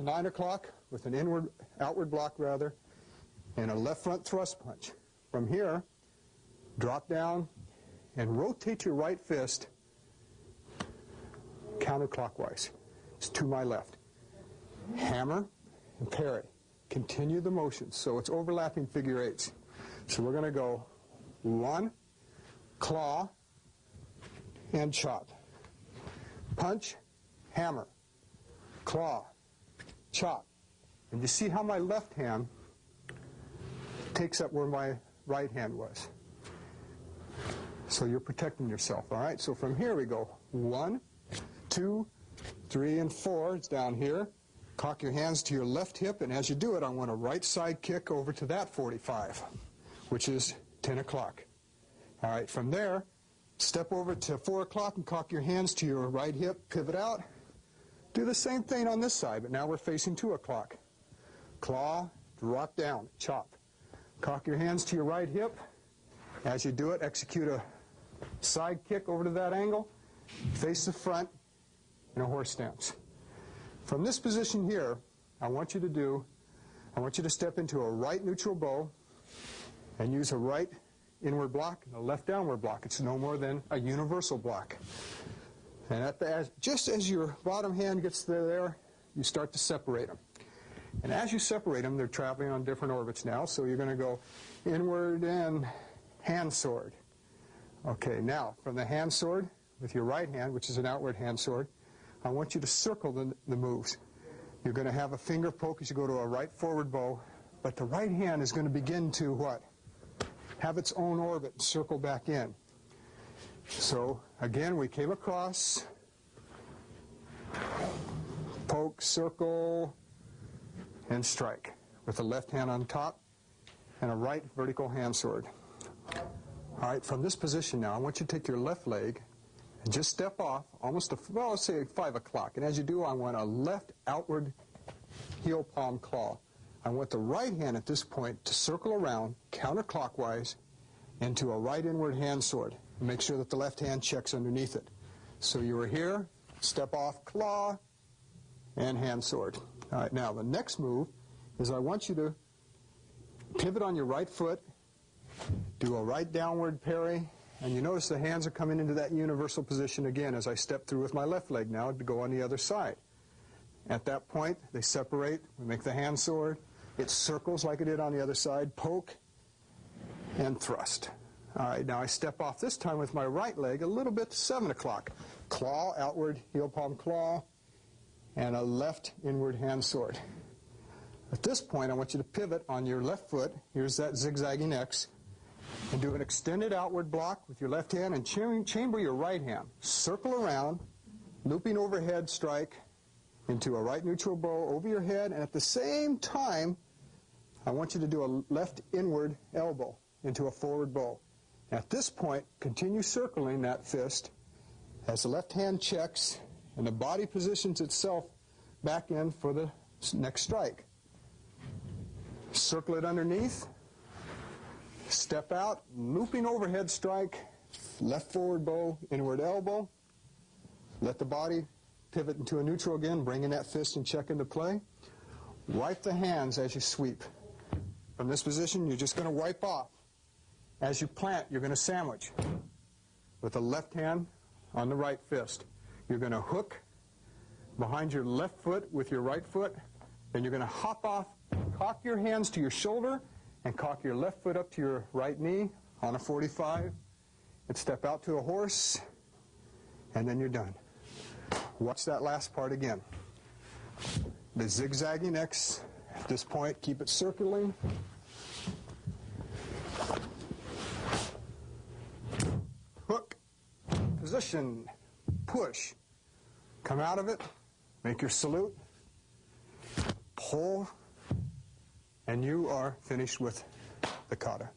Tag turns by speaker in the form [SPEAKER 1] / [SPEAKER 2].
[SPEAKER 1] 9 o'clock with an outward block rather, and a left front thrust punch. From here, drop down and rotate your right fist counterclockwise. It's to my left. Hammer and parry. Continue the motion. So it's overlapping figure eights. So we're going to go 1, claw, and chop. Punch, hammer, claw, chop. And you see how my left hand takes up where my right hand was. So you're protecting yourself, all right? So from here we go 1, 2, 3, and 4. It's down here. Cock your hands to your left hip, and as you do it, I want a right side kick over to that 45, which is 10 o'clock. All right, from there, step over to 4 o'clock and cock your hands to your right hip, pivot out. Do the same thing on this side, but now we're facing 2 o'clock. Claw, drop down, chop. Cock your hands to your right hip. As you do it, execute a side kick over to that angle, face the front in a horse stance. From this position here, I want you to step into a right neutral bow and use a right inward block and a left downward block. It's no more than a universal block. And just as your bottom hand gets there, you start to separate them. And as you separate them, they're traveling on different orbits now, so you're going to go inward and hand sword. Okay, now, from the hand sword, with your right hand, which is an outward hand sword, I want you to circle the moves. You're going to have a finger poke as you go to a right forward bow, but the right hand is going to begin to what? Have its own orbit and circle back in. So, again, we came across, poke, circle, and strike with the left hand on top and a right vertical hand sword. All right, from this position now, I want you to take your left leg and just step off almost, let's say 5 o'clock. And as you do, I want a left outward heel palm claw. I want the right hand at this point to circle around counterclockwise into a right inward hand sword. Make sure that the left hand checks underneath it. So you were here, step off, claw, and hand sword. All right, now the next move is I want you to pivot on your right foot, do a right downward parry, and you notice the hands are coming into that universal position again as I step through with my left leg now to go on the other side. At that point, they separate, we make the hand sword, it circles like it did on the other side, poke, and thrust. All right, now I step off this time with my right leg a little bit to 7 o'clock. Claw, outward heel palm claw, and a left inward hand sword. At this point, I want you to pivot on your left foot. Here's that zigzagging X. And do an extended outward block with your left hand and chamber your right hand. Circle around, looping overhead strike into a right neutral bow over your head, and at the same time, I want you to do a left inward elbow into a forward bow. At this point, continue circling that fist as the left hand checks and the body positions itself back in for the next strike. Circle it underneath. Step out, looping overhead strike, left forward bow, inward elbow. Let the body pivot into a neutral again, bringing that fist and check into play. Wipe the hands as you sweep. From this position, you're just going to wipe off. As you plant, you're going to sandwich with the left hand on the right fist. You're going to hook behind your left foot with your right foot. Then you're going to hop off, cock your hands to your shoulder, and cock your left foot up to your right knee on a 45, and step out to a horse, and then you're done. Watch that last part again. The zigzagging X, at this point, keep it circling. Hook, position, push. Come out of it, make your salute, pull, and you are finished with the kata.